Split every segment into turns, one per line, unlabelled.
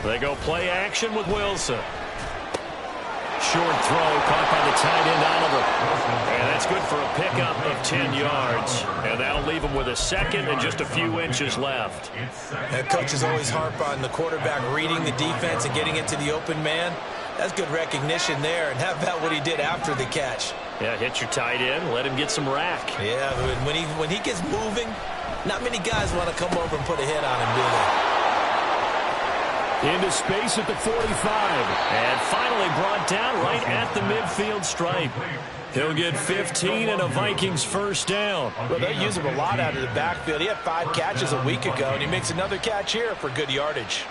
They go play action with Wilson. Short throw caught by the tight end Oliver. And that's good for a pickup of 10 yards. And that'll leave him with a second and just a few inches left.
Coaches always harp on the quarterback reading the defense and getting it to the open man. That's good recognition there. And how about what he did after the catch?
Yeah, hit your tight end, let him get some rack.
Yeah, when he gets moving, not many guys want to come over and put a hit on him, do they?
Into space at the 45. And finally brought down right at the midfield stripe. He'll get 15 and a Vikings first down.
Well, they use him a lot out of the backfield. He had 5 catches a week ago, and he makes another catch here for good yardage.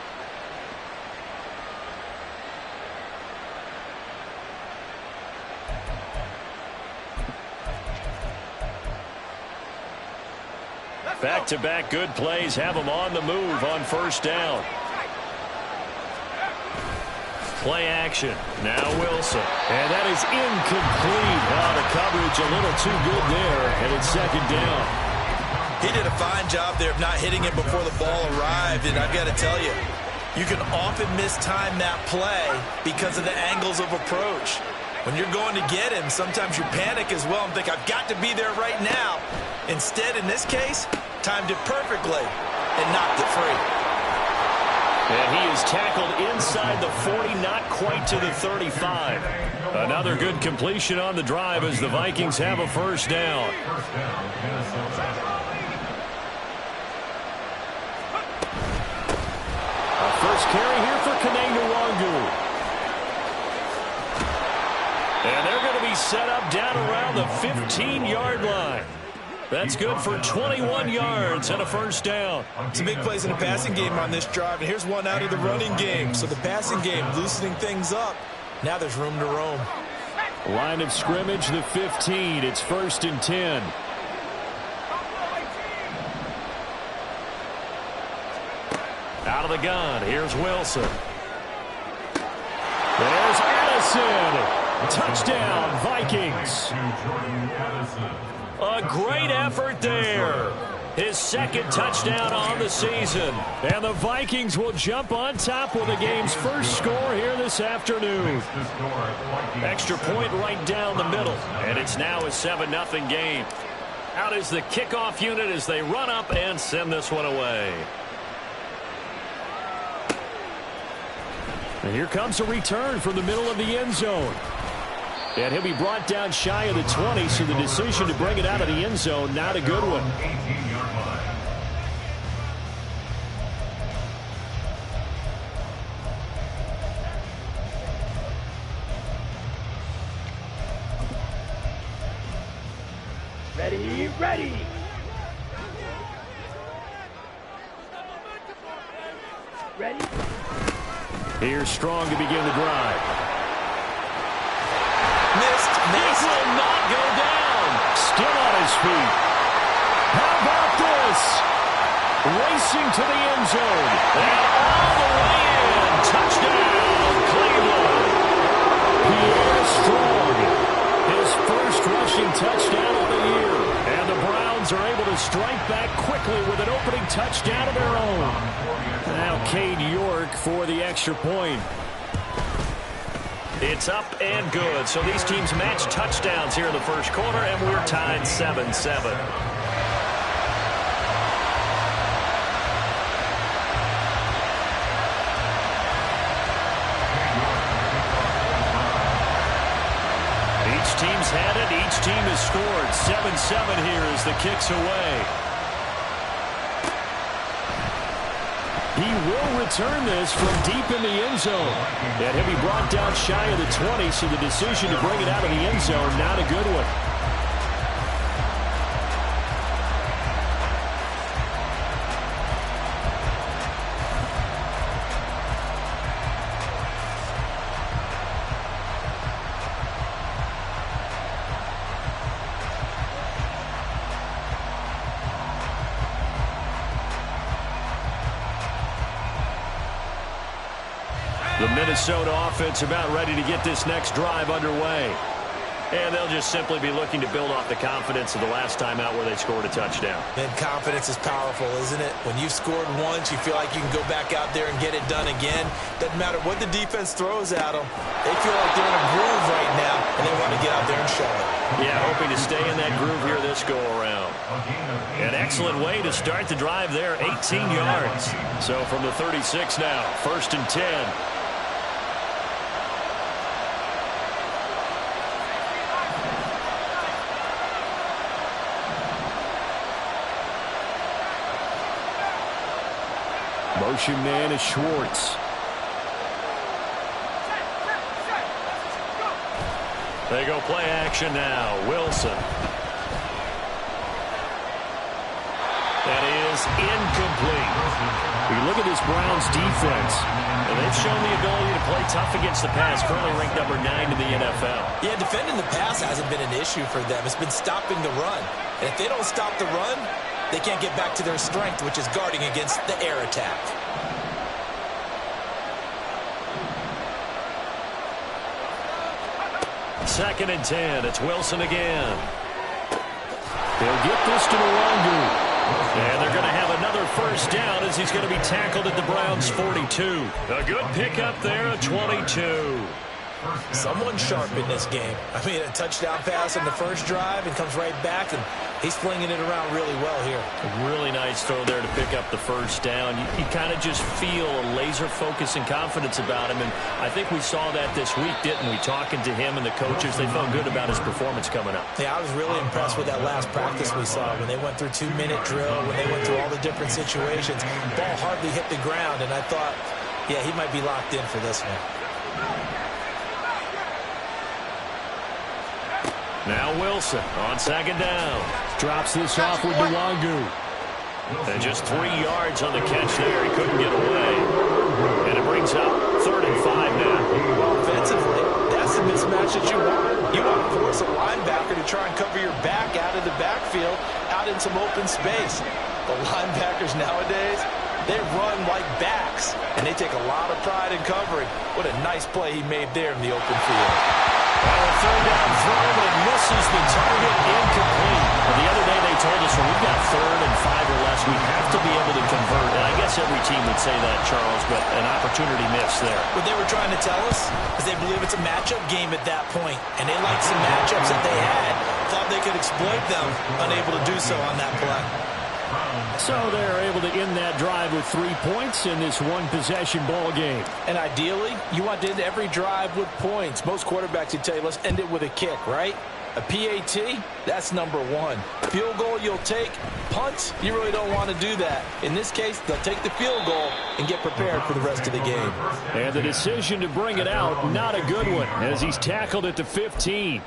Back-to-back good plays have him on the move on first down. Play action. Now Wilson. And that is incomplete. The coverage a little too good there, and it's second down.
He did a fine job there of not hitting him before the ball arrived, and I've got to tell you, you can often mistime that play because of the angles of approach. When you're going to get him, sometimes you panic as well and think, I've got to be there right now. Instead, in this case, timed it perfectly and knocked it free.
And he is tackled inside the 40, not quite to the 35. Another good completion on the drive as the Vikings have a first down. A first carry here for Kene Nwangwu. And they're going to be set up down around the 15-yard line. That's good for 21 yards and a first down.
Some big plays in the passing game on this drive, and here's one out of the running game. So the passing game loosening things up. Now there's room to roam.
Line of scrimmage, the 15. It's 1st and 10. Out of the gun. Here's Wilson. There's Addison. Touchdown, Vikings. A great effort there. His second touchdown on the season. And the Vikings will jump on top with the game's first score here this afternoon. Extra point right down the middle. And it's now a 7-0 game. Out is the kickoff unit as they run up and send this one away. And here comes a return from the middle of the end zone. And he'll be brought down shy of the 20, so the decision to bring it out of the end zone, not a good one.
Ready, ready. Ready.
Here's Strong to begin the drive.
Missed.
This will not go down. Still on his feet. How about this? Racing to the end zone. And all the way in. Touchdown, Cleveland. Pierre Strong. His first rushing touchdown of the year. And the Browns are able to strike back quickly with an opening touchdown of their own. Now Cade York for the extra point. It's up and good. So these teams match touchdowns here in the first quarter, and we're tied 7-7. Each team's had it. Each team has scored. 7-7 here as the kick's away. He will return this from deep in the end zone. And he'll be brought down shy of the 20, so the decision to bring it out of the end zone, not a good one. The Minnesota offense about ready to get this next drive underway. And they'll just simply be looking to build off the confidence of the last time out where they scored a touchdown.
And confidence is powerful, isn't it? When you've scored once, you feel like you can go back out there and get it done again. Doesn't matter what the defense throws at them. They feel like they're in a groove right now, and they want to get out there and show it.
Yeah, hoping to stay in that groove here this go-around. An excellent way to start the drive there, 18 yards. So from the 36 now, 1st and 10. Motion man is Schwartz. They go play action now. Wilson. That is incomplete. We look at this Browns defense, and they've shown the ability to play tough against the pass, currently ranked number 9 in the NFL.
Yeah, defending the pass hasn't been an issue for them. It's been stopping the run. And if they don't stop the run, they can't get back to their strength, which is guarding against the air attack.
Second and 10. It's Wilson again. They'll get this to Nwangu. And they're going to have another first down as he's going to be tackled at the Browns' 42. A good pickup there at 22.
Someone sharp in this game. I mean, a touchdown pass in the first drive and comes right back, and he's flinging it around really well here.
A really nice throw there to pick up the first down. You kind of just feel a laser focus and confidence about him, and I think we saw that this week, didn't we? Talking to him and the coaches, they felt good about his performance coming up.
Yeah, I was really impressed with that last practice we saw when they went through 2-minute drill, when they went through all the different situations. Ball hardly hit the ground, and I thought, yeah, he might be locked in for this one.
Now Wilson on second down. Drops this off with Nwangu. And just 3 yards on the catch there. He couldn't get away. And it brings up 3rd and 5 now.
Offensively, that's the mismatch that you want. You want to force a linebacker to try and cover your back out of the backfield, out in some open space. The linebackers nowadays, they run like backs, and they take a lot of pride in covering. What a nice play he made there in the open field.
A third down throw, but it misses the target, incomplete. But the other day they told us when we've got 3rd and 5 or less, we have to be able to convert. And I guess every team would say that, Charles, but an opportunity missed there.
What they were trying to tell us is they believe it's a matchup game at that point, and they liked some matchups that they had, thought they could exploit them, unable to do so on that play.
So they're able to end that drive with 3 points in this one-possession ball game.
And ideally, you want to end every drive with points. Most quarterbacks would tell you, let's end it with a kick, right? A PAT, that's number 1. Field goal you'll take. Punts, you really don't want to do that. In this case, they'll take the field goal and get prepared for the rest of the game.
And the decision to bring it out, not a good one, as he's tackled at the 15.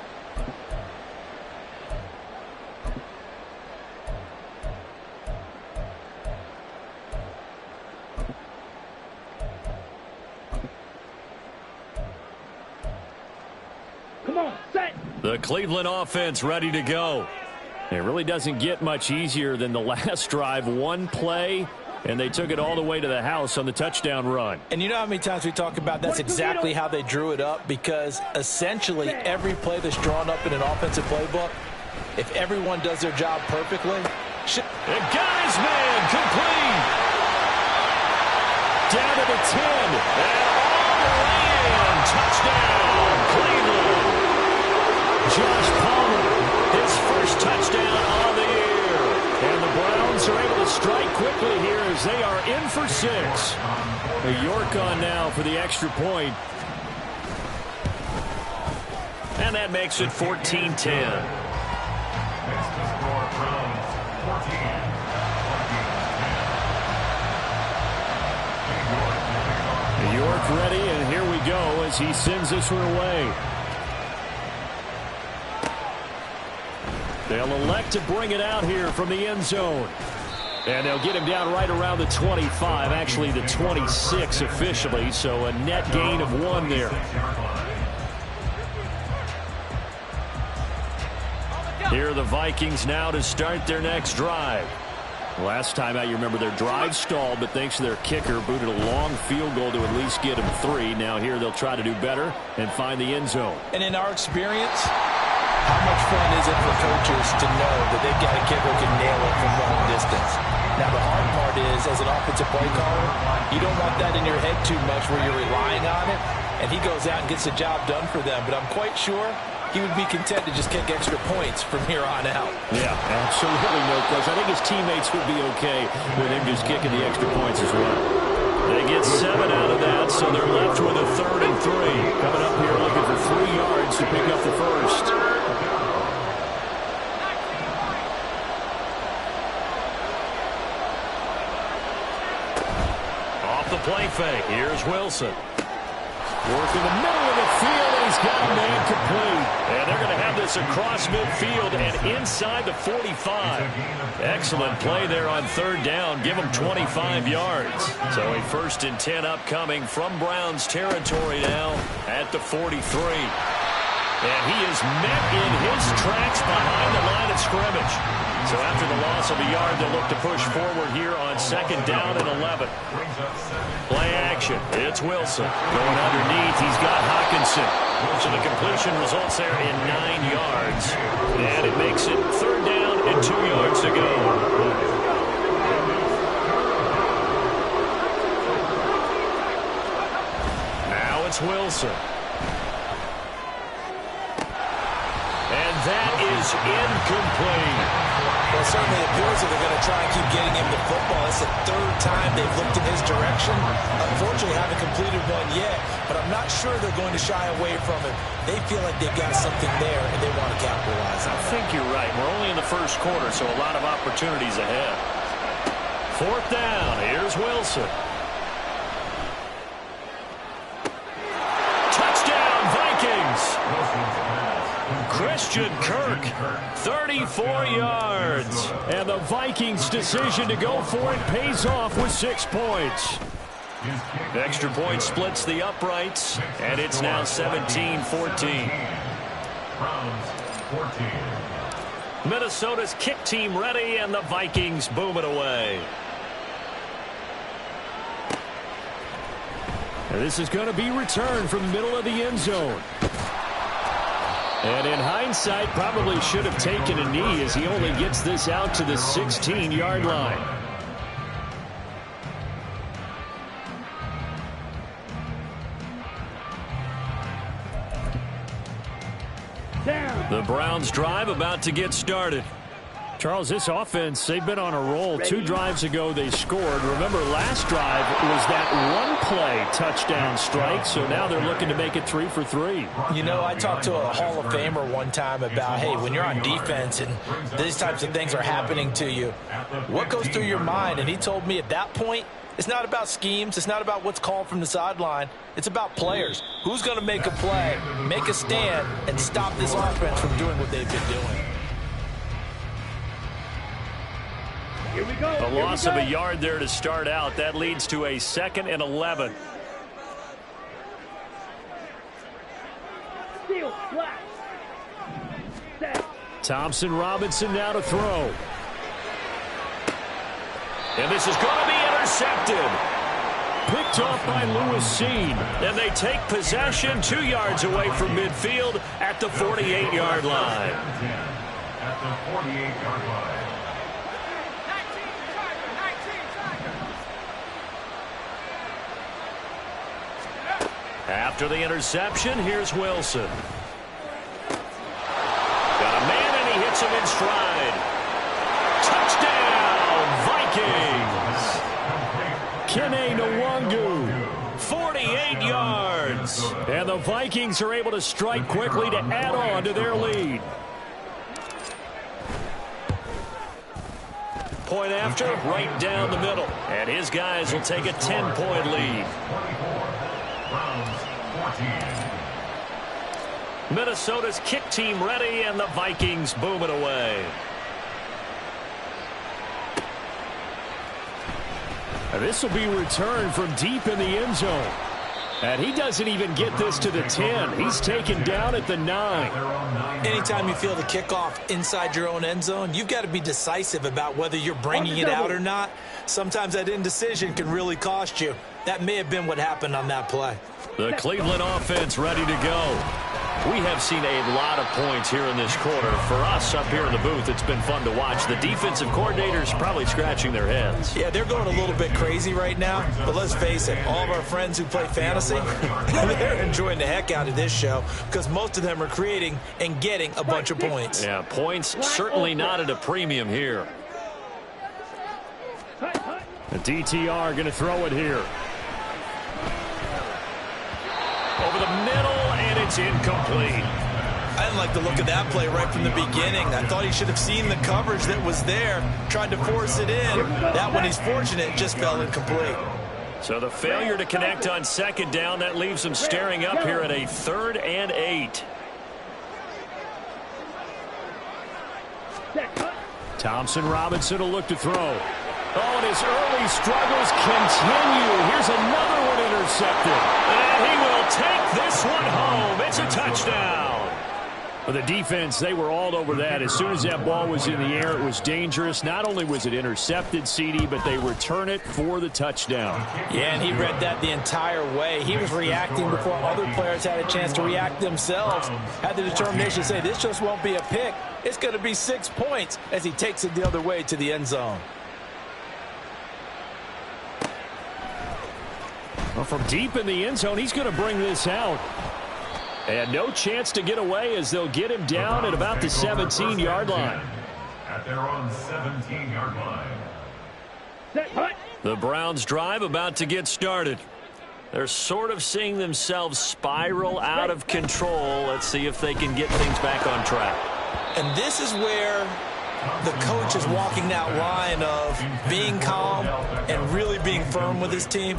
The Cleveland offense ready to go. It really doesn't get much easier than the last drive. One play, and they took it all the way to the house on the touchdown run.
And you know how many times we talk about that's exactly how they drew it up, because essentially every play that's drawn up in an offensive playbook, if everyone does their job perfectly.
And got his man complete. Down to the 10. And all the way in. Touchdown, Cleveland. Josh Palmer, his first touchdown on the year. And the Browns are able to strike quickly here as they are in for 6. York on now for the extra point. And that makes it 14-10. York ready, and here we go as he sends this one away. They'll elect to bring it out here from the end zone. And they'll get him down right around the 25, actually the 26 officially, so a net gain of 1 there. Here are the Vikings now to start their next drive. Last time out, you remember their drive stalled, but thanks to their kicker, booted a long field goal to at least get them 3. Now here they'll try to do better and find the end zone.
And in our experience, How much fun is it for coaches to know that they've got a kicker who can nail it from long distance? Now, the hard part is, as an offensive play caller, you don't want that in your head too much where you're relying on it, and he goes out and gets the job done for them. But I'm quite sure he would be content to just kick extra points from here on out.
Yeah, absolutely no question. I think his teammates would be okay with him just kicking the extra points as well. They get 7 out of that, so they're left with a 3rd and 3. Coming up here looking for 3 yards to pick up the first. Off the play fake. Here's Wilson. Working the middle of the field, and he's got a man complete. And they're going to have this across midfield and inside the 45. Excellent play there on 3rd down. Give them 25 yards. So a 1st and 10 upcoming from Browns territory now at the 43. And he is met in his tracks behind the line of scrimmage. So after the loss of a yard, they'll look to push forward here on 2nd down and 11. Play action. It's Wilson. Going underneath, he's got Hockenson. So the completion results there in 9 yards. And it makes it 3rd down and 2 yards to go. Now it's Wilson. And that is incomplete.
Well, it certainly appears that they're going to try and keep getting him the football. It's the 3rd time they've looked in his direction. Unfortunately, haven't completed one yet, but I'm not sure they're going to shy away from it. They feel like they've got something there, and they want to capitalize on it.
I think you're right. We're only in the 1st quarter, so a lot of opportunities ahead. 4th down. Here's Wilson. Touchdown, Vikings. Christian Kirk, 34 yards. And the Vikings' decision to go for it pays off with 6 points. Extra point splits the uprights, and it's now 17-14. Minnesota's kick team ready, and the Vikings boom it away. And this is going to be returned from the middle of the end zone. And in hindsight, probably should have taken a knee as he only gets this out to the 16-yard line. The Browns drive about to get started. Charles, this offense, they've been on a roll. 2 drives ago, they scored. Remember, last drive was that one-play touchdown strike, so now they're looking to make it 3 for 3.
You know, I talked to a Hall of Famer one time about, hey, when you're on defense and these types of things are happening to you, what goes through your mind? And he told me at that point, it's not about schemes. It's not about what's called from the sideline. It's about players. Who's going to make a play, make a stand, and stop this offense from doing what they've been doing?
Here we go.
A loss of a yard there to start out. That leads to a 2nd and 11.
Steal, flat. Set.
Thompson Robinson now to throw. And this is going to be intercepted. Picked off by Lewis Cine. And they take possession 2 yards away from midfield at the 48-yard line.
At the 48-yard line.
After the interception, here's Wilson. Got a man, and he hits him in stride. Touchdown, Vikings! Kene Nwangu, 48 yards. And the Vikings are able to strike quickly to add on to their lead. Point after, right down the middle. And his guys will take a 10-point lead. Minnesota's kick team ready, and the Vikings boom it away. And this will be returned from deep in the end zone. And he doesn't even get this to the 10. He's taken down at the 9.
Anytime you feel the kickoff inside your own end zone, you've got to be decisive about whether you're bringing it out or not. Sometimes that indecision can really cost you. That may have been what happened on that play.
The Cleveland offense ready to go. We have seen a lot of points here in this quarter. For us up here in the booth, it's been fun to watch. The defensive coordinators probably scratching their heads.
Yeah, they're going a little bit crazy right now. But let's face it, all of our friends who play fantasy, they're enjoying the heck out of this show because most of them are creating and getting a bunch of points.
Yeah, points certainly not at a premium here.
The DTR going to throw it here.
Over the middle, and it's incomplete.
I didn't like the look of that play right from the beginning. I thought he should have seen the coverage that was there, tried to force it in. That one, he's fortunate, just fell incomplete.
So the failure to connect on second down, that leaves him staring up here at a 3rd and 8.
Thompson Robinson will look to throw. Oh, and his early struggles continue. Here's another one intercepted.
And he will take this one home. It's a touchdown.
For the defense, they were all over that. As soon as that ball was in the air, it was dangerous. Not only was it intercepted, CD, but they return it for the touchdown.
Yeah, and he read that the entire way. He was reacting before other players had a chance to react themselves. Had the determination to say, this just won't be a pick. It's going to be 6 points as he takes it the other way to the end zone.
Well, from deep in the end zone, he's going to bring this out. And no chance to get away as they'll get him down at about the 17-yard line.
At their own 17-yard line.
The Browns drive about to get started. They're sort of seeing themselves spiral out of control. Let's see if they can get things back on track.
And this is where the coach is walking that line of being calm and really being firm with his team.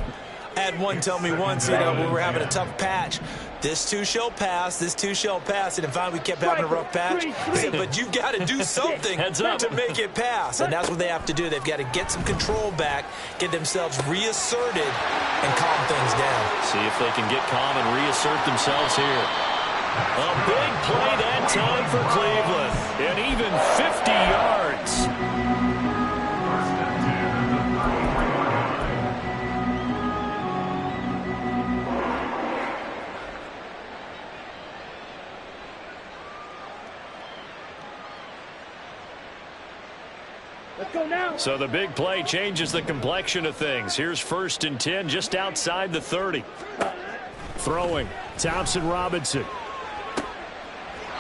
I had one tell me once, when we were having a tough patch, this too shall pass, this too shall pass, and then finally we kept having a rough patch. He said, but you've got to do something to make it pass, and that's what they have to do. They've got to get some control back, get themselves reasserted, and calm things down.
See if they can get calm and reassert themselves here. A big play that time for Cleveland, and even 50 yards.
Let's go now.
So the big play changes the complexion of things. Here's 1st and 10 just outside the 30. Throwing. Thompson Robinson.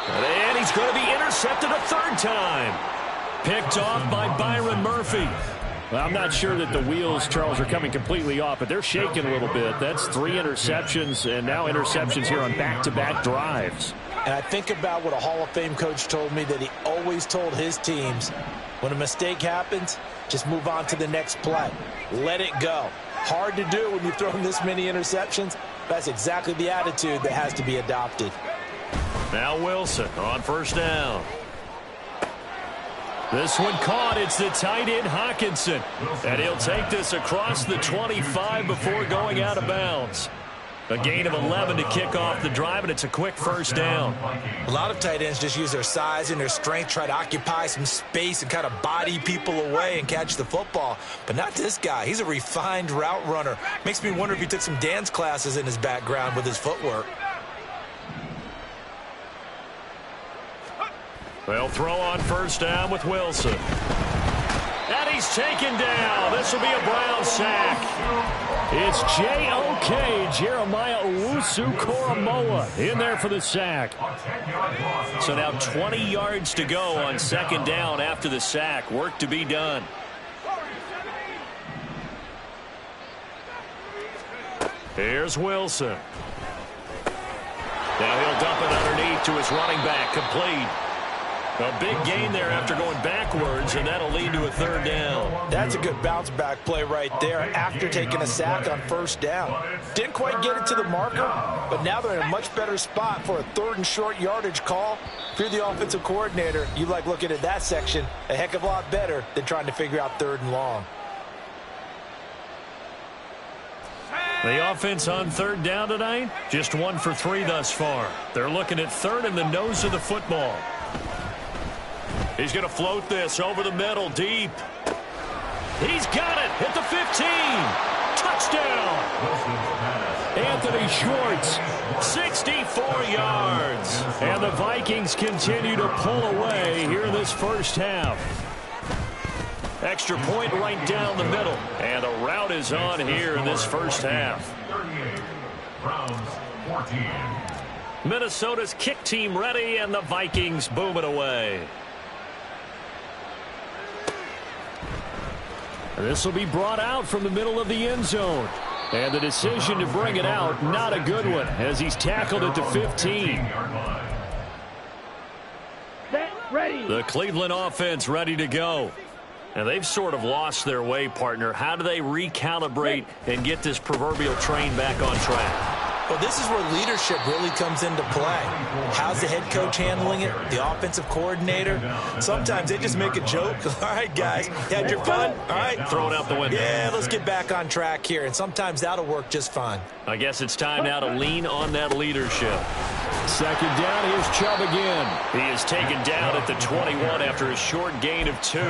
And he's going to be intercepted a 3rd time. Picked off by Byron Murphy.
Well, I'm not sure that the wheels, Charles, are coming completely off, but they're shaking a little bit. That's 3 interceptions, and now interceptions here on back-to-back drives.
And I think about what a Hall of Fame coach told me that he always told his teams, when a mistake happens, just move on to the next play. Let it go. Hard to do when you've thrown this many interceptions. That's exactly the attitude that has to be adopted.
Now Wilson on 1st down.
This one caught. It's the tight end Hockenson.
And he'll take this across the 25 before going out of bounds. A gain of 11 to kick off the drive, and it's a quick 1st down.
A lot of tight ends just use their size and their strength, try to occupy some space and kind of body people away and catch the football. But not this guy. He's a refined route runner. Makes me wonder if he took some dance classes in his background with his footwork.
They'll throw on 1st down with Wilson. And he's taken down. This will be a Brown sack.
It's J.O.K. Jeremiah Owusu-Koramoah in there for the sack.
So now 20 yards to go on 2nd down after the sack. Work to be done. Here's Wilson. Now he'll dump it underneath to his running back. Complete. A big gain there after going backwards, and that'll lead to a 3rd down.
That's a good bounce back play right there after taking a sack on 1st down. Didn't quite get it to the marker, but now they're in a much better spot for a 3rd and short yardage call. If you're the offensive coordinator, you like looking at that section a heck of a lot better than trying to figure out 3rd and long.
The offense on 3rd down tonight, just 1 for 3 thus far. They're looking at 3rd in the nose of the football. He's going to float this over the middle, deep. He's got it at the 15. Touchdown.
Anthony way short. 64 yards. And the Vikings continue to pull away here in this first half. Extra point right down the middle. And a rout is on here in this first half.
38, Browns 14.
Minnesota's kick team ready, and the Vikings boom it away. This will be brought out from the middle of the end zone. And the decision to bring it out, not a good one, as he's tackled at the 15.
Set, ready.
The Cleveland offense ready to go. And they've sort of lost their way, partner. How do they recalibrate and get this proverbial train back on track?
Well, this is where leadership really comes into play. How's the head coach handling it? The offensive coordinator? Sometimes they just make a joke. All right, guys, you had your fun? All right.
Throw it out the window.
Yeah, let's get back on track here. And sometimes that'll work just fine.
I guess it's time now to lean on that leadership. Second down, here's Chubb again. He is taken down at the 21 after a short gain of 2.
The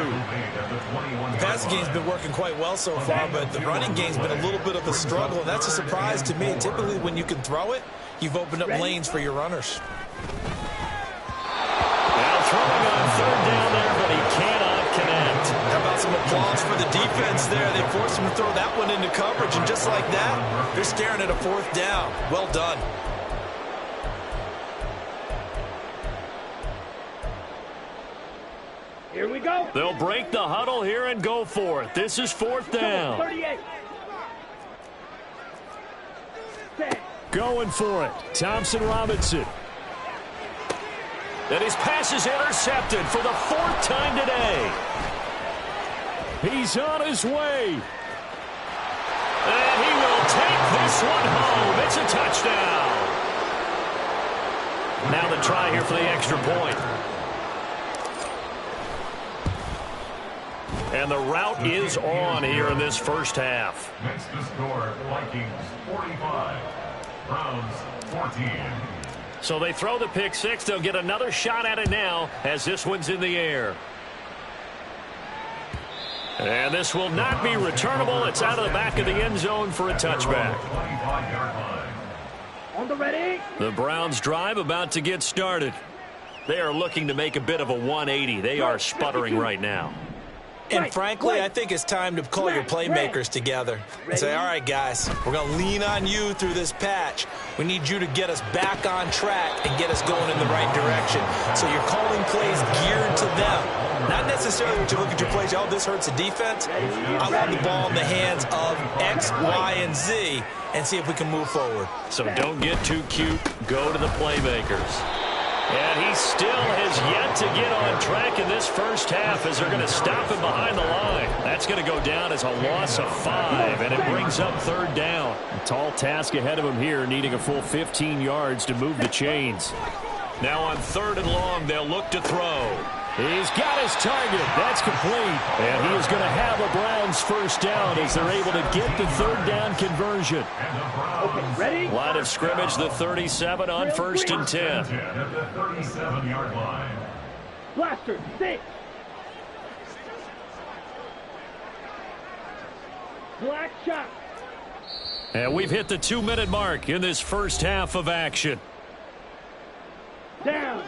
passing game's been working quite well so far, but the running game's been a little bit of a struggle, and that's a surprise to me. Typically, when you can throw it, you've opened up lanes for your runners.
Now throwing on third down there, but he cannot connect.
How about some applause for the defense there? They forced him to throw that one into coverage, and just like that, they're staring at a fourth down. Well done.
Here we go.
They'll break the huddle here and go for it. This is fourth down.
38. Set.
Going for it. Thompson Robinson. And his pass is intercepted for the 4th time today. He's on his way. And he will take this one home. It's a touchdown. Now the try here for the extra point. And the route is on here in this first half.
Next to score, Vikings 45, Browns 14.
So they throw the pick six. They'll get another shot at it now as this one's in the air. And this will not be returnable. It's out of the back of the end zone for a touchback.
25-yard line.
On the ready.
The Browns drive about to get started. They are looking to make a bit of a 180. They are sputtering right now.
And frankly, I think it's time to call your playmakers together and say, all right, guys, we're going to lean on you through this patch. We need you to get us back on track and get us going in the right direction. So you're calling plays geared to them. Not necessarily when you look at your plays, oh, this hurts the defense. I want the ball in the hands of X, Y, and Z and see if we can move forward.
So don't get too cute. Go to the playmakers. And he still has yet to get on track in this first half as they're going to stop him behind the line. That's going to go down as a loss of 5, and it brings up third down. A tall task ahead of him here, needing a full 15 yards to move the chains. Now on 3rd and long, they'll look to throw. He's got his target. That's complete. And he is going to have a Browns first down as they're able to get the 3rd down conversion.
Okay, ready?
Line of scrimmage, the 37 on 1st and 10.
At the 37-yard line.
Blaster, 6. Black shot.
And we've hit the 2-minute mark in this first half of action.
Down.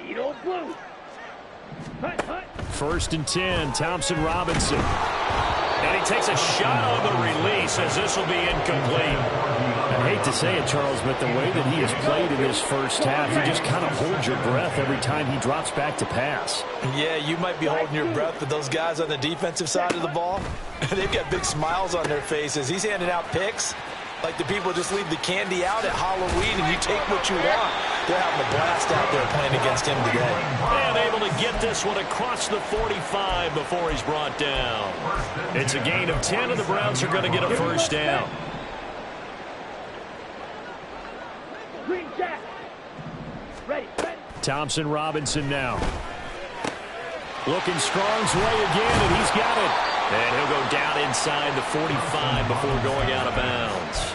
Edo blue. Hut, hut.
1st and 10, Thompson Robinson. And he takes a shot on the release as this will be incomplete. I hate to say it, Charles, but the way that he has played in this first half, you just kind of hold your breath every time he drops back to pass.
Yeah, you might be holding your breath, but those guys on the defensive side of the ball, they've got big smiles on their faces. He's handing out picks like the people just leave the candy out at Halloween and you take what you want. They're having a blast out there playing against him today.
And able to get this one across the 45 before he's brought down. It's a gain of 10, and the Browns are going to get a first down.
Green jack. Ready, ready.
Thompson Robinson now. Looking Strong's way again, and he's got it. And he'll go down inside the 45 before going out of bounds.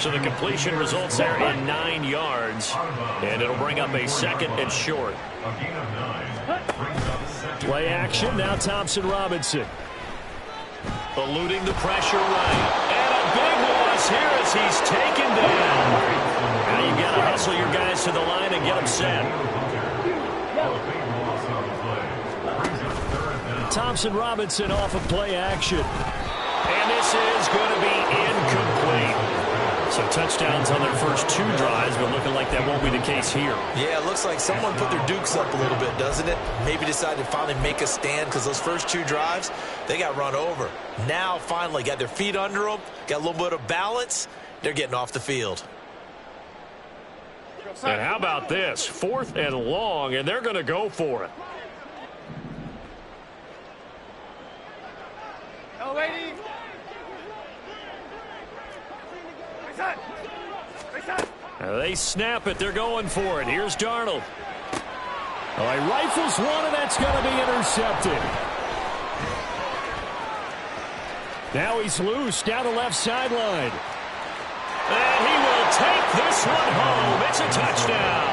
So the completion results there in 9 yards, and it'll bring up a 2nd and short.
A gain of 9 brings up 2nd
Play action, now Thompson Robinson. Eluding the pressure right. And a big loss here as he's taken down. Now you've got to hustle your guys to the line and get them set. Thompson Robinson off of play action. And this is going to be incomplete. So touchdowns on their first 2 drives, but looking like that won't be the case here.
Yeah, it looks like someone put their dukes up a little bit, doesn't it? Maybe decided to finally make a stand because those first 2 drives, they got run over. Now, finally, got their feet under them, got a little bit of balance. They're getting off the field.
And how about this? 4th and long, and they're going to go for it. They snap it. They're going for it. Here's Darnold. Oh, he rifles one, and that's going to be intercepted. Now he's loose down the left sideline. And he will take this one home. It's a touchdown.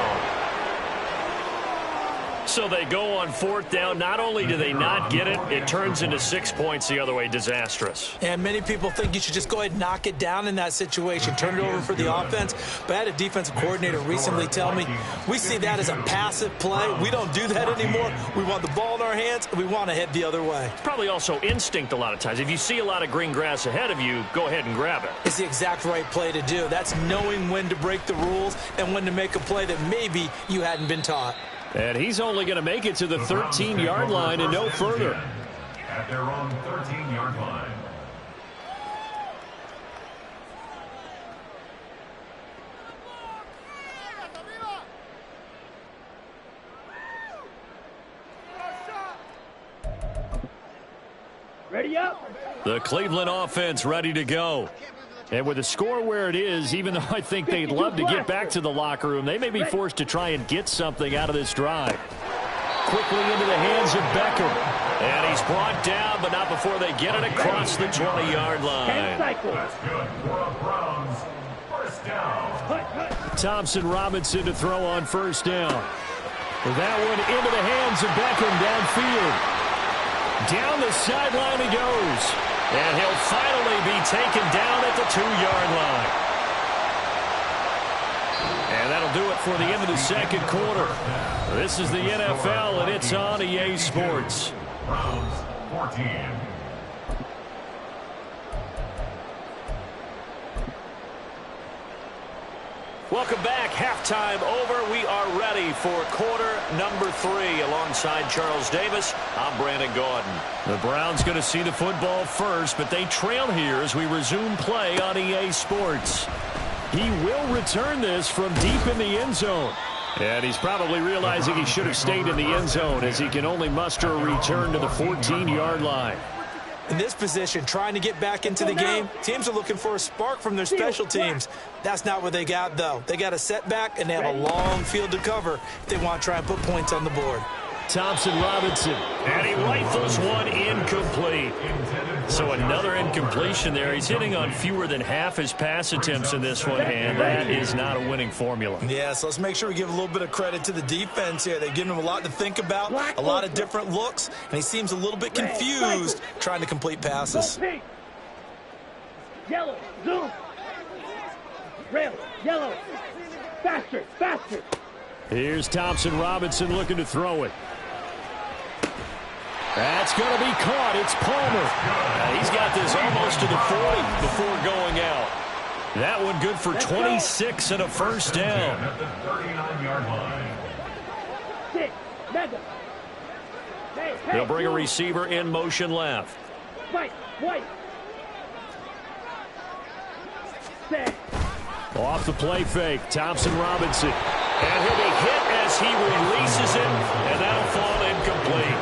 So they go on 4th down. Not only do they not get it, it turns into 6 points the other way. Disastrous.
And many people think you should just go ahead and knock it down in that situation. Turn it over for the offense. But I had a defensive coordinator recently tell me, we see that as a passive play. We don't do that anymore. We want the ball in our hands, and we want to head the other way.
Probably also instinct a lot of times. If you see a lot of green grass ahead of you, go ahead and grab it.
It's the exact right play to do. That's knowing when to break the rules and when to make a play that maybe you hadn't been taught.
And he's only going to make it to the 13-yard line and no further.
At their own 13-yard line.
Ready up.
The Cleveland offense ready to go. And with the score where it is, even though I think they'd love to get back to the locker room, they may be forced to try and get something out of this drive. Quickly into the hands of Beckham. And he's brought down, but not before they get it across the 20-yard line.
That's good for a Browns first down.
Thompson Robinson to throw on first down. That one into the hands of Beckham downfield. Down the sideline he goes. And he'll finally be taken down at the 2-yard line. And that'll do it for the end of the second quarter. This is the NFL, and it's on EA Sports.
Browns 14.
Welcome back. Halftime over. We are ready for quarter number 3. Alongside Charles Davis, I'm Brandon Gaudin. The Browns going to see the football first, but they trail here as we resume play on EA Sports. He will return this from deep in the end zone. And he's probably realizing he should have stayed in the end zone as he can only muster a return to the 14-yard line.
In this position, trying to get back into the game, teams are looking for a spark from their special teams. That's not what they got, though. They got a setback, and they have a long field to cover if they want to try and put points on the board.
Thompson Robinson, and he rifles one incomplete. So another incompletion there. He's hitting on fewer than half his pass attempts in this one, and that is not a winning formula.
Yeah, so let's make sure we give a little bit of credit to the defense here. They've given him a lot to think about, a lot of different looks, and he seems a little bit confused trying to complete passes.
Yellow, zoom. Rail, yellow. Faster, faster.
Here's Thompson Robinson looking to throw it. That's going to be caught. It's Palmer. He's got this almost to the 40 before going out. That one good for 26 and a first down.
At the 39-yard line.
6, mega.
They'll bring a receiver in motion left.
White, white. 6.
Off the play fake, Thompson Robinson. And he'll be hit as he releases it, and that'll fall incomplete.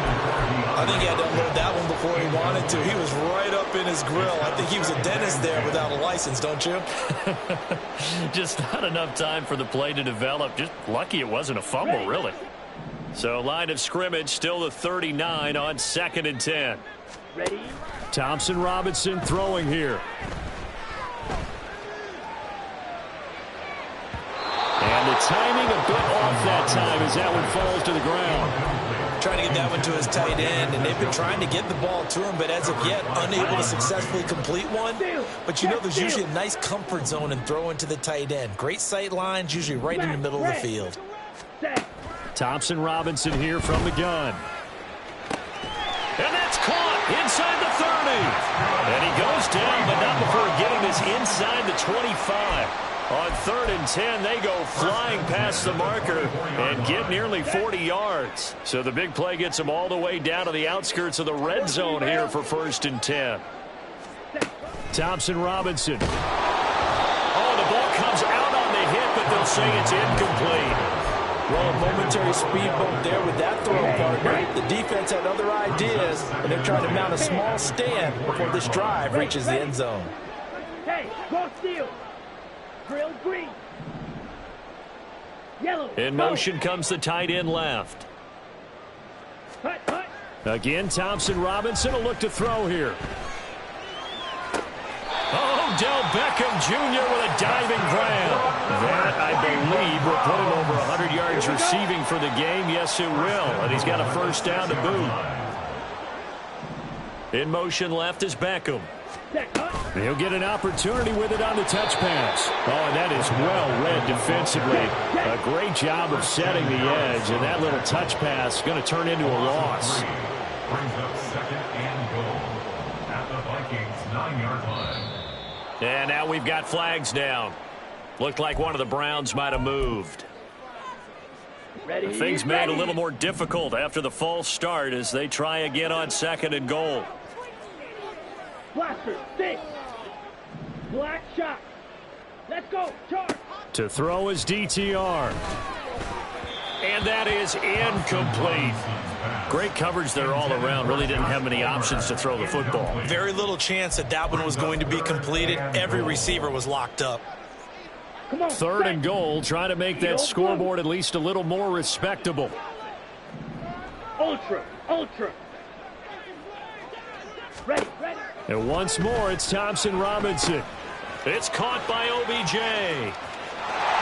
I think he had to unload that one before he wanted to. He was right up in his grill. I think he was a dentist there without a license, don't you?
Just not enough time for the play to develop. Just lucky it wasn't a fumble, really. So line of scrimmage still the 39 on 2nd and 10.
Ready?
Thompson Robinson throwing here. And the timing a bit off that time as that one falls to the ground.
Trying to get that one to his tight end, and they've been trying to get the ball to him, but as of yet, unable to successfully complete one. But you know there's usually a nice comfort zone in throwing to the tight end. Great sight lines, usually right in the middle of the field.
Thompson Robinson here from the gun. And that's caught inside the 30. And he goes down, but not before getting this inside the 25. On 3rd and 10, they go flying past the marker and get nearly 40 yards. So the big play gets them all the way down to the outskirts of the red zone here for 1st and 10. Thompson Robinson. Oh, the ball comes out on the hit, but they'll say it's incomplete.
Well, a momentary speed bump there with that throw, partner. The defense had other ideas, and they're trying to mount a small stand before this drive reaches the end zone.
Hey, go steal. Grill green. Yellow.
In motion comes the tight end left.
Hut, hut.
Again, Thompson Robinson will look to throw here. Oh, Del Beckham Jr. with a diving grab. That, I believe, will put him over 100 yards receiving for the game. Yes, it will. And he's got a 1st down to boot. In motion left is Beckham. He'll get an opportunity with it on the touch pass. Oh, and that is well read defensively. A great job of setting the edge, and that little touch pass is going to turn into a loss.
Brings up 2nd and goal at the Vikings 9-yard line.
And now we've got flags down. Looked like one of the Browns might have moved.
Ready,
Things made a little more difficult after the false start as they try again on 2nd and goal.
Blaster, stick. Black shot. Let's go, charge.
To throw is DTR. And that is incomplete. Great coverage there all around. Really didn't have many options to throw the football.
Very little chance that that one was going to be completed. Every receiver was locked up.
Come on,
3rd and goal, trying to make that scoreboard at least a little more respectable.
Ultra, ultra. Ready, ready.
And once more, it's Thompson Robinson. It's caught by OBJ.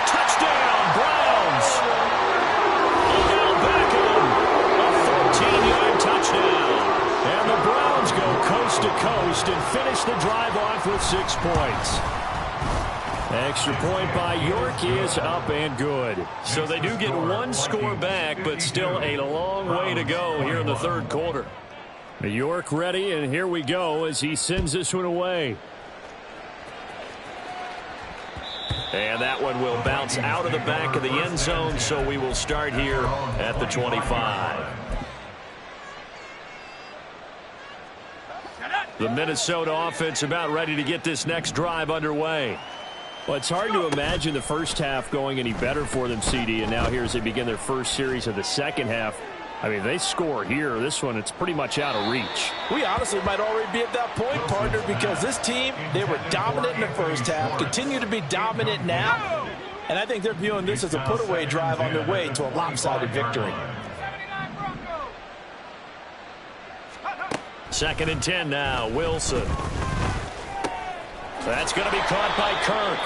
Touchdown, Browns. Odell Beckham, a 14-yard touchdown. And the Browns go coast to coast and finish the drive off with 6 points. Extra point by York is up and good. So they do get 1 score back, but still a long way to go here in the 3rd quarter. York ready, and here we go as he sends this one away. And that one will bounce out of the back of the end zone, so we will start here at the 25. The Minnesota offense about ready to get this next drive underway. Well, it's hard to imagine the first half going any better for them, CD, and now here as they begin their first series of the second half. I mean, they score here. This one, it's pretty much out of reach.
We honestly might already be at that point, partner, because this team, they were dominant in the first half, continue to be dominant now, and I think they're viewing this as a put-away drive on their way to a lopsided victory.
2nd and 10 now, Wilson. That's going to be caught by Kirk.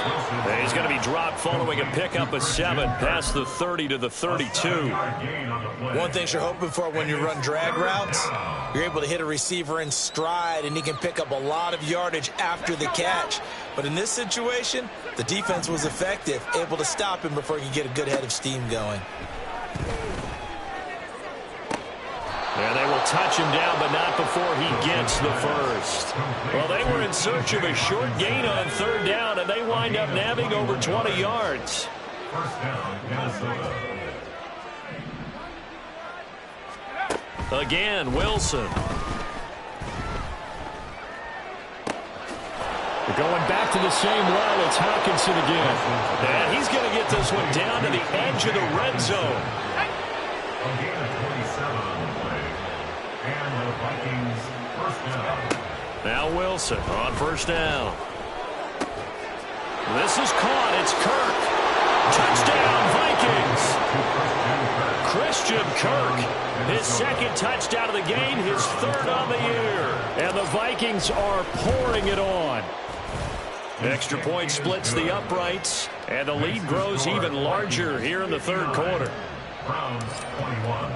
And he's going to be dropped following a pickup of 7 past the 30 to the 32.
One thing you're hoping for when you run drag routes, you're able to hit a receiver in stride, and he can pick up a lot of yardage after the catch. But in this situation, the defense was effective, able to stop him before he could get a good head of steam going.
And they will touch him down, but not before he gets the first. Well, they were in search of a short gain on 3rd down, and they wind up nabbing over 20 yards.
First down, Minnesota.
Again, Wilson. Going back to the same well, it's Hockenson again. And he's going to get this one down to the edge of the red zone.
A gain of 27 on the play. And the Vikings first down.
Now Wilson on 1st down. This is caught. It's Kirk. Touchdown, Vikings. Christian Kirk, his 2nd touchdown of the game, his 3rd on the year. And the Vikings are pouring it on. Extra point splits the uprights, and the lead grows even larger here in the 3rd quarter.
Browns 21.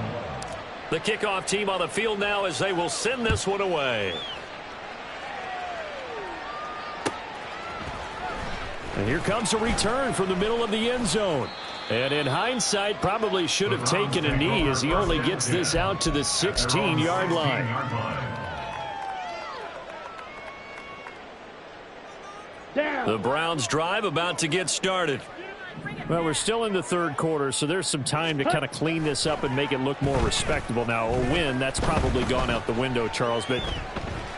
The kickoff team on the field now as they will send this one away. And here comes a return from the middle of the end zone. And in hindsight, probably should have taken a knee as he only gets this out to the 16-yard line. The Browns drive about to get started. Well, we're still in the third quarter, so there's some time to kind of clean this up and make it look more respectable. Now, a win, that's probably gone out the window, Charles, but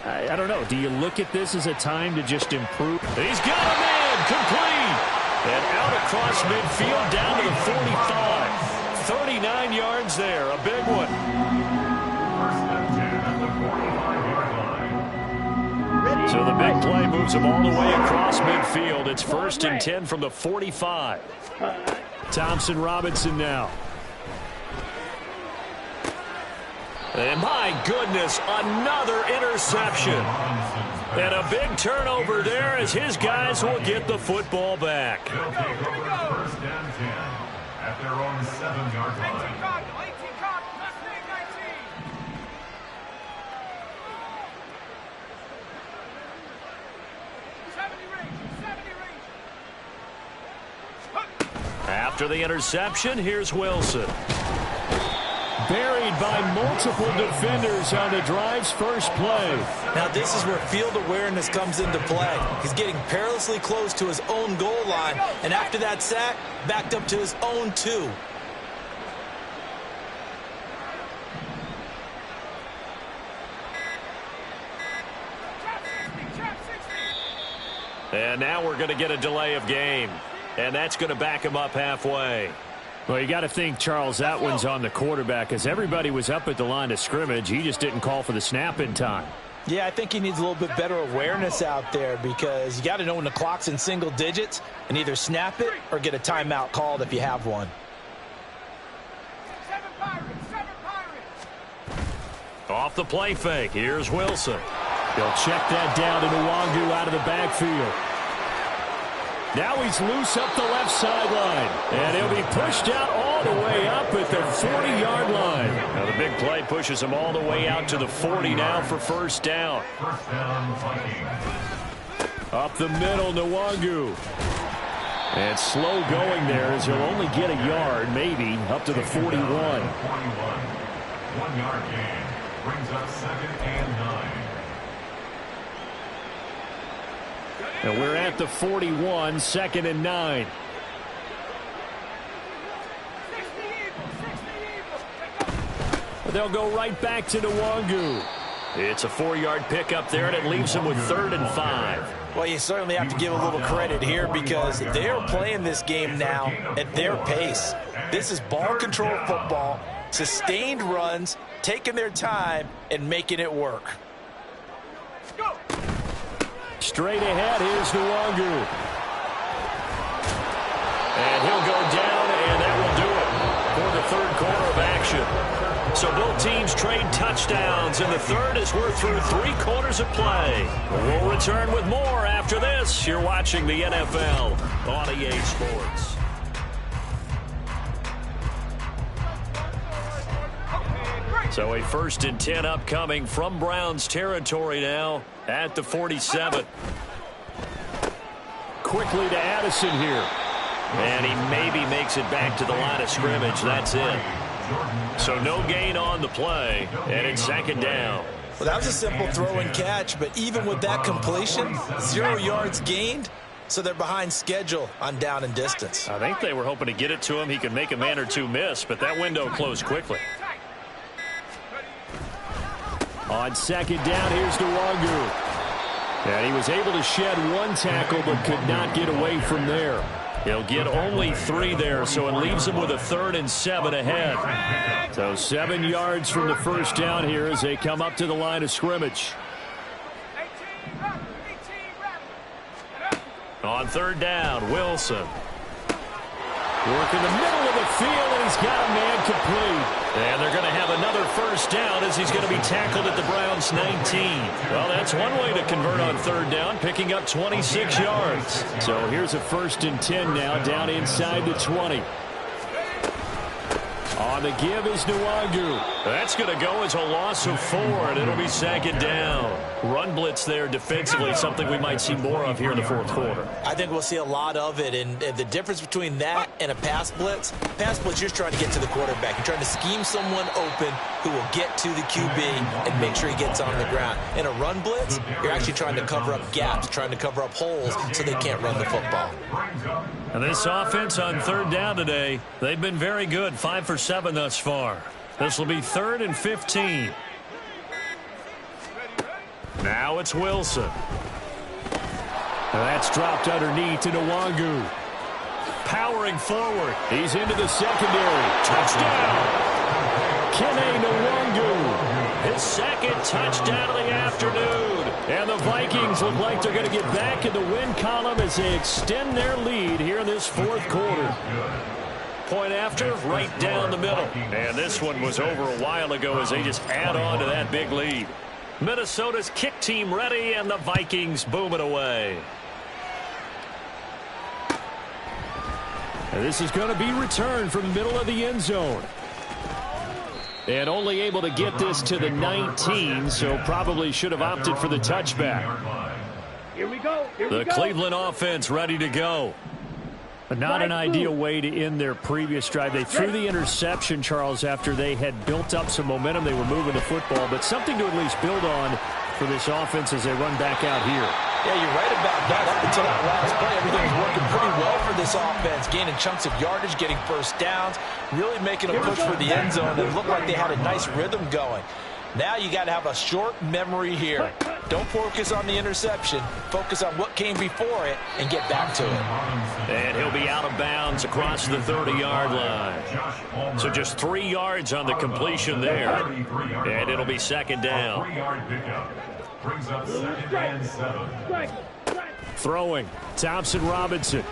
I don't know. Do you look at this as a time to just improve? He's got a man, complete, and out across midfield down to the 45. 39 yards there, a big one.
First and 10 at the 45-yard line.
So the big play moves him all the way across midfield. It's first and 10 from the 45. Thompson Robinson now. And my goodness, another interception. And a big turnover there as his guys will get the football back.
They'll take over first and 10 at their own 7-yard line.
After the interception, here's Wilson. Buried by multiple defenders on the drive's first play.
Now this is where field awareness comes into play. He's getting perilously close to his own goal line, and after that sack, backed up to his own 2.
And now we're going to get a delay of game. And that's going to back him up halfway. Well, you got to think, Charles, that one's on the quarterback as everybody was up at the line of scrimmage. He just didn't call for the snap in time.
Yeah, I think he needs a little bit better awareness out there because you got to know when the clock's in single digits and either snap it or get a timeout called if you have one.
Off the play fake, here's Wilson. He'll check that down to Nwangu out of the backfield. Now he's loose up the left sideline. And he'll be pushed out all the way up at the 40-yard line. Now the big play pushes him all the way out to the 40 now for first down.
First down, Vikings.
Up the middle, Nwangu. And slow going there as he'll only get a yard, maybe, up to the 41.
1-yard gain brings up 2nd and 9.
And we're at the 41, 2nd and 9. They'll go right back to Nwangu. It's a 4-yard pickup there, and it leaves him with 3rd and 5.
Well, you certainly have to give a little credit here because they're playing this game now at their pace. This is ball control football, sustained runs, taking their time, and making it work.
Straight ahead, here's Nwangu. And he'll go down, and that will do it for the third quarter of action. So both teams trade touchdowns, and the third as we're through 3 quarters of play. We'll return with more after this. You're watching the NFL on EA Sports. So a 1st and 10 upcoming from Browns territory now at the 47. Quickly to Addison here. And he maybe makes it back to the line of scrimmage. That's it. So no gain on the play, and it's 2nd down.
Well, that was a simple throw and catch, but even with that completion, 0 yards gained, so they're behind schedule on down and distance.
I think they were hoping to get it to him. He could make a man or 2 miss, but that window closed quickly. On 2nd down, here's Nwangu. And he was able to shed 1 tackle, but could not get away from there. He'll get only 3 there, so it leaves him with a 3rd and 7 ahead. So 7 yards from the first down here as they come up to the line of scrimmage. On 3rd down, Wilson. Working the middle of the field, and he's got a man complete. And they're going to have another first down as he's going to be tackled at the Browns' 19. Well, that's one way to convert on 3rd down, picking up 26 yards. So here's a 1st and 10 now, down inside the 20. On the give is Nwangu. That's going to go as a loss of 4, and it'll be 2nd down. Run blitz there defensively, something we might see more of here in the 4th quarter.
I think we'll see a lot of it, and the difference between that and a pass blitz, you're just trying to get to the quarterback. You're trying to scheme someone open who will get to the QB and make sure he gets on the ground. In a run blitz, you're actually trying to cover up gaps, trying to cover up holes so they can't run the football.
And this offense on 3rd down today, they've been very good, 5 for 7 thus far. This will be 3rd and 15. Now it's Wilson. That's dropped underneath to Nwangu. Powering forward. He's into the secondary. Touchdown! Kene Nwangu. His 2nd touchdown of the afternoon. And the Vikings look like they're going to get back in the win column as they extend their lead here in this 4th quarter. Point after, right down the middle. And this one was over a while ago as they just add on to that big lead. Minnesota's kick team ready, and the Vikings boom it away. And this is going to be returned from the middle of the end zone. And only able to get this to the 19, so probably should have opted for the touchback.
Here we go.
The Cleveland offense ready to go. But not an ideal way to end their previous drive. They threw the interception, Charles, after they had built up some momentum. They were moving the football, but something to at least build on for this offense as they run back out here.
Yeah, you're right about that. Up until that last play, everything was working pretty well for this offense, gaining chunks of yardage, getting first downs, really making a push for the end zone. It looked like they had a nice rhythm going. Now you got to have a short memory here. Don't focus on the interception. Focus on what came before it and get back to it.
And he'll be out of bounds across the 30-yard line. So just 3 yards on the completion there. And it'll be 2nd down.
Brings up 2nd and 7.
Throwing, Thompson Robinson.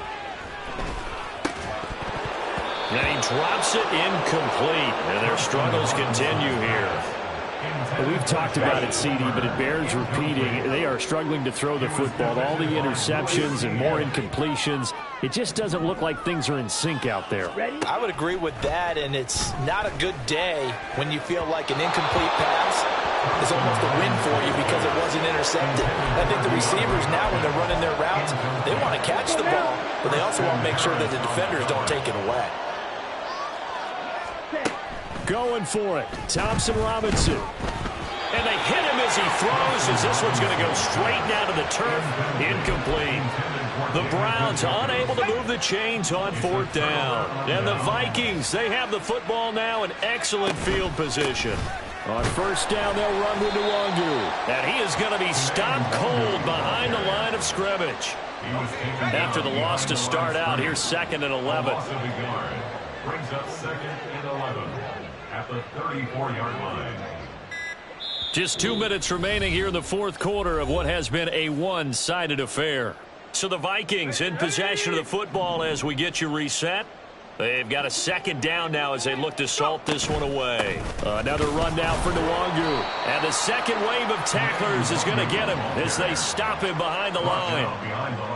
And he drops it incomplete. And their struggles continue here. We've talked about it, CD, but it bears repeating. They are struggling to throw the football. All the interceptions and more incompletions. It just doesn't look like things are in sync out there.
I would agree with that, and it's not a good day when you feel like an incomplete pass is almost a win for you because it wasn't intercepted. I think the receivers now, when they're running their routes, they want to catch the ball, but they also want to make sure that the defenders don't take it away.
Going for it, Thompson Robinson. And they hit him as he throws, as this one's going to go straight down to the turf. Incomplete. The Browns unable to move the chains on 4th down. And the Vikings, they have the football now in excellent field position. On 1st down, they'll run with Nwangu. And he is going to be stopped cold behind the line of scrimmage. After the loss to start out, here's 2nd and 11.
Brings up 2nd and 11 at the 34-yard line.
Just 2 minutes remaining here in the 4th quarter of what has been a one-sided affair. So the Vikings in possession of the football as we get you reset. They've got a 2nd down now as they look to salt this one away. Another run now for Nwangu. And the 2nd wave of tacklers is going to get him as they stop him behind the line.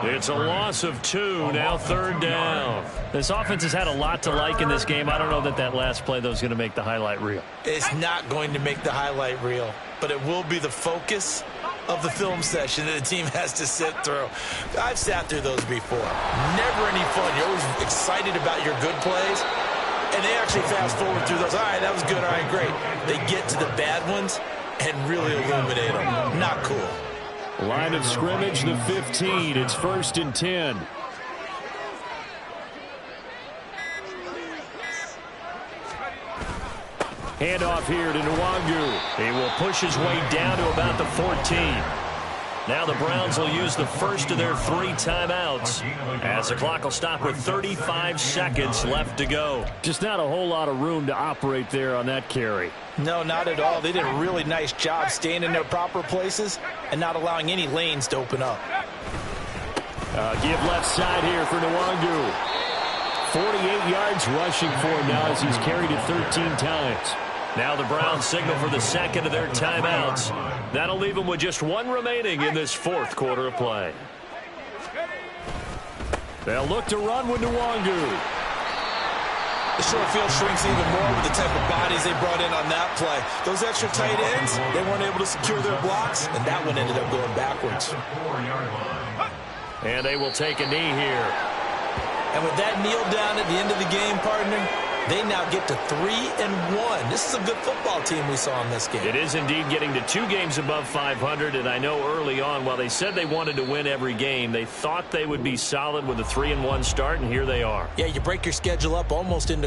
It's a loss of 2, now 3rd down. This offense has had a lot to like in this game. I don't know that last play, though, is going to make the highlight reel.
It's not going to make the highlight reel, but it will be the focus of the film session that the team has to sit through. I've sat through those before. Never any fun. You're always excited about your good plays, and they actually fast forward through those. All right, that was good. All right, great. They get to the bad ones and really illuminate them. Not cool.
Line of scrimmage, the 15. It's 1st and 10. Handoff here to Nwangu. He will push his way down to about the 14. Now the Browns will use the first of their 3 timeouts as the clock will stop with 35 seconds left to go. Just not a whole lot of room to operate there on that carry.
No, not at all. They did a really nice job staying in their proper places and not allowing any lanes to open up.
Give left side here for Nwangu. 48 yards rushing for him now as he's carried it 13 times. Now the Browns signal for the 2nd of their timeouts. That'll leave them with just 1 remaining in this 4th quarter of play. They'll look to run with Nwangu.
the short field shrinks even more with the type of bodies they brought in on that play. Those extra tight ends, they weren't able to secure their blocks, and that one ended up going backwards.
And they will take a knee here.
And with that kneel down at the end of the game, partner, they now get to 3-1. This is a good football team we saw in this game.
It is indeed getting to 2 games above 500, and I know early on, while they said they wanted to win every game, they thought they would be solid with a 3-1 start, and here they are.
Yeah, you break your schedule up almost into